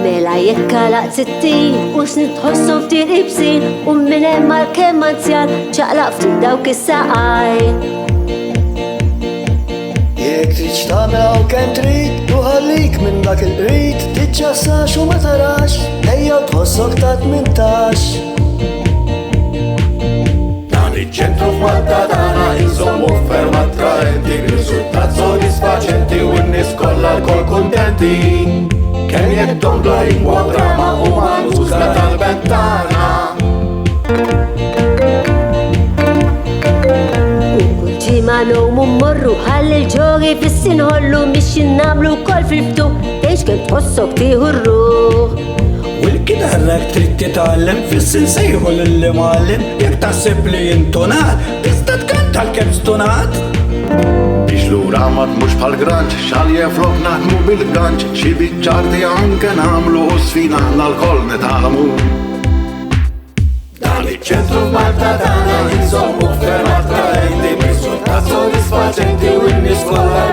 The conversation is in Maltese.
Mela jekka laq 60 u snin tħossom ftit ibsin u minn hemm għalkemm anzjan ċaqlaq ftit dawk is-saqaj. Jekk trid tagħmel hawn kemm trid u ħallik minn dak il-qrid tiċċassax u ma tarax ejja tħossok ta' 18. Dan iċ-ċentru f'Malta tagħna insommu ferm attraenti, riżultat sodisfaċenti u n-nies kollha l-kol kuntenti. Kemm jekk tombla lingwa drama u manuża tal-bent tagħna. Ma nomu mmorru ħalli l-ġogi fissin ħollu mixin namlu kol fil-ftuħ teħx kem tħossok tiħurru. U l-kitarrak trid titgħallem fissin sejħu l-li mallim jekk taħseb li jintonat tista' tkanta l-kem stonat. Biex lura ma tmux bħal-granġ xalje flok naħdmu bil-ganġ xi biċċarti anke nagħmlu u sfina l-kol nitgħamu. Dan iċ-ċentru f'Malta tagħna insommu ferm attraenti, riżultat sodisfaċenti u n-nies kollha